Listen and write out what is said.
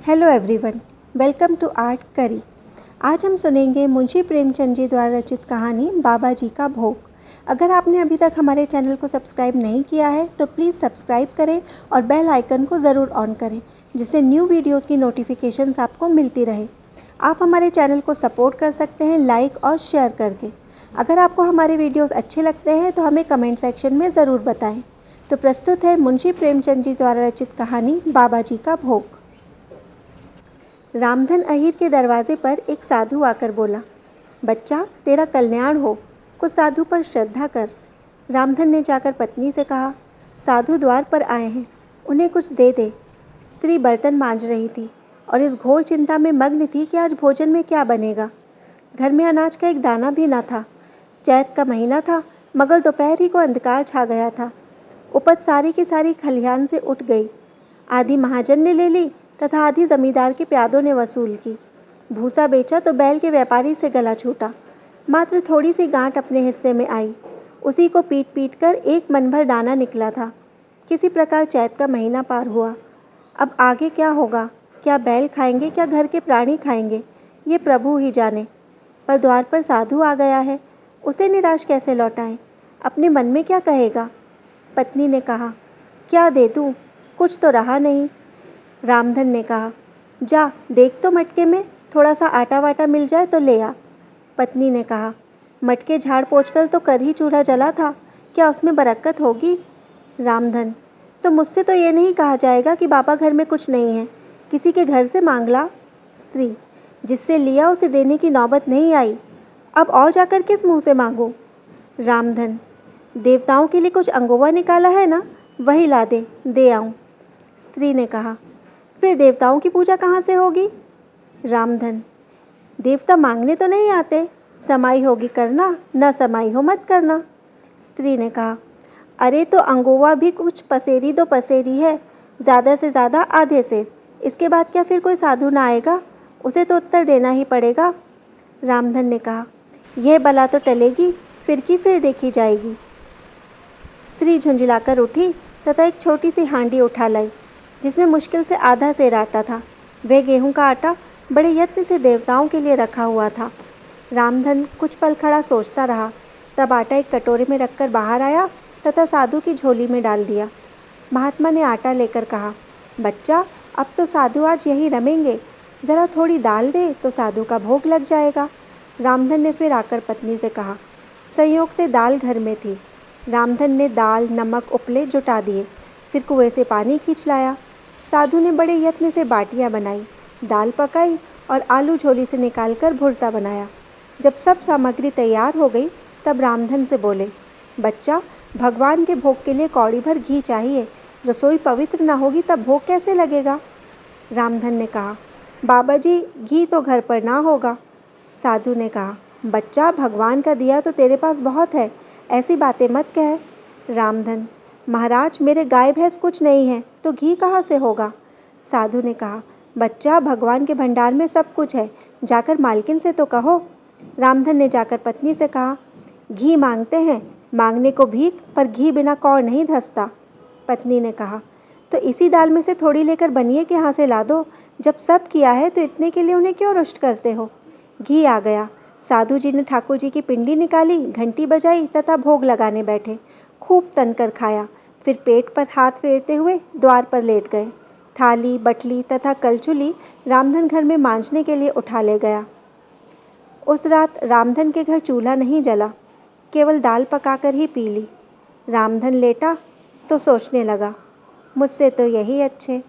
Hello everyone, welcome to art curry. आज हम सुनेंगे मुंशी प्रेमचंद जी द्वारा रचित कहानी बाबा जी का भोग। अगर आपने अभी तक हमारे चैनल को सब्सक्राइब नहीं किया है तो प्लीज़ सब्सक्राइब करें और बेल आइकन को ज़रूर ऑन करें, जिससे न्यू वीडियोस की नोटिफिकेशंस आपको मिलती रहे। आप हमारे चैनल को सपोर्ट कर सकते हैं लाइक और शेयर करके। अगर आपको हमारे वीडियोज़ अच्छे लगते हैं तो हमें कमेंट सेक्शन में ज़रूर बताएँ। तो प्रस्तुत है मुंशी प्रेमचंद जी द्वारा रचित कहानी बाबा जी का भोग। रामधन अहीर के दरवाजे पर एक साधु आकर बोला, बच्चा तेरा कल्याण हो, कुछ साधु पर श्रद्धा कर। रामधन ने जाकर पत्नी से कहा, साधु द्वार पर आए हैं, उन्हें कुछ दे दे। स्त्री बर्तन मांज रही थी और इस घोर चिंता में मग्न थी कि आज भोजन में क्या बनेगा। घर में अनाज का एक दाना भी न था। चैत का महीना था मगर दोपहर ही को अंधकार छा गया था। उपज सारी की सारी खलिहान से उठ गई। आधी महाजन ने ले ली तथा आधी जमींदार के प्यादों ने वसूल की। भूसा बेचा तो बैल के व्यापारी से गला छूटा। मात्र थोड़ी सी गांठ अपने हिस्से में आई। उसी को पीट पीट कर एक मन भर दाना निकला था। किसी प्रकार चैत का महीना पार हुआ। अब आगे क्या होगा? क्या बैल खाएंगे, क्या घर के प्राणी खाएंगे, ये प्रभु ही जाने। पर द्वार पर साधु आ गया है, उसे निराश कैसे लौटाएं? अपने मन में क्या कहेगा? पत्नी ने कहा, क्या दे दूँ, कुछ तो रहा नहीं। रामधन ने कहा, जा देख तो मटके में थोड़ा सा आटा वाटा मिल जाए तो ले आ। पत्नी ने कहा, मटके झाड़ पोंछकर तो कर ही चूल्हा जला था, क्या उसमें बरकत होगी? रामधन, तो मुझसे तो ये नहीं कहा जाएगा कि बाबा घर में कुछ नहीं है, किसी के घर से मांग ला। स्त्री, जिससे लिया उसे देने की नौबत नहीं आई, अब और जाकर किस मुंह से मांगूं? रामधन, देवताओं के लिए कुछ अंगोवा निकाला है ना, वही ला दे आऊं। स्त्री ने कहा, फिर देवताओं की पूजा कहाँ से होगी? रामधन, देवता मांगने तो नहीं आते, समाई होगी करना, न समाई हो मत करना। स्त्री ने कहा, अरे तो अंगोवा भी कुछ पसेरी दो पसेरी है, ज़्यादा से ज़्यादा आधे से, इसके बाद क्या फिर कोई साधु ना आएगा? उसे तो उत्तर देना ही पड़ेगा। रामधन ने कहा, यह बला तो टलेगी, फिर की फिर देखी जाएगी। स्त्री झुंझलाकर उठी तथा एक छोटी सी हांडी उठा लाई, जिसमें मुश्किल से आधा सेर आटा था। वह गेहूं का आटा बड़े यत्न से देवताओं के लिए रखा हुआ था। रामधन कुछ पल खड़ा सोचता रहा, तब आटा एक कटोरे में रखकर बाहर आया तथा साधु की झोली में डाल दिया। महात्मा ने आटा लेकर कहा, बच्चा अब तो साधु आज यही रमेंगे, ज़रा थोड़ी दाल दे तो साधु का भोग लग जाएगा। रामधन ने फिर आकर पत्नी से कहा। संयोग से दाल घर में थी। रामधन ने दाल, नमक, उपले जुटा दिए, फिर कुएं से पानी खींच लाया। साधु ने बड़े यत्न से बाटियां बनाई, दाल पकाई और आलू झोली से निकालकर भुर्ता बनाया। जब सब सामग्री तैयार हो गई तब रामधन से बोले, बच्चा भगवान के भोग के लिए कौड़ी भर घी चाहिए, रसोई पवित्र ना होगी तब भोग कैसे लगेगा? रामधन ने कहा, बाबा जी घी तो घर पर ना होगा। साधु ने कहा, बच्चा भगवान का दिया तो तेरे पास बहुत है, ऐसी बातें मत कह। रामधन, महाराज मेरे गाय भैंस कुछ नहीं है तो घी कहाँ से होगा? साधु ने कहा, बच्चा भगवान के भंडार में सब कुछ है, जाकर मालकिन से तो कहो। रामधन ने जाकर पत्नी से कहा, घी मांगते हैं, मांगने को भीख, पर घी बिना कौड़ नहीं धंसता। पत्नी ने कहा, तो इसी दाल में से थोड़ी लेकर बनिए के यहाँ से ला दो, जब सब किया है तो इतने के लिए उन्हें क्यों रुष्ट करते हो? घी आ गया। साधु जी ने ठाकुर जी की पिंडी निकाली, घंटी बजाई तथा भोग लगाने बैठे। खूब तनकर खाया, फिर पेट पर हाथ फेरते हुए द्वार पर लेट गए। थाली, बटली तथा कलचुली रामधन घर में मांजने के लिए उठा ले गया। उस रात रामधन के घर चूल्हा नहीं जला, केवल दाल पकाकर ही पी ली। रामधन लेटा तो सोचने लगा, मुझसे तो यही अच्छे,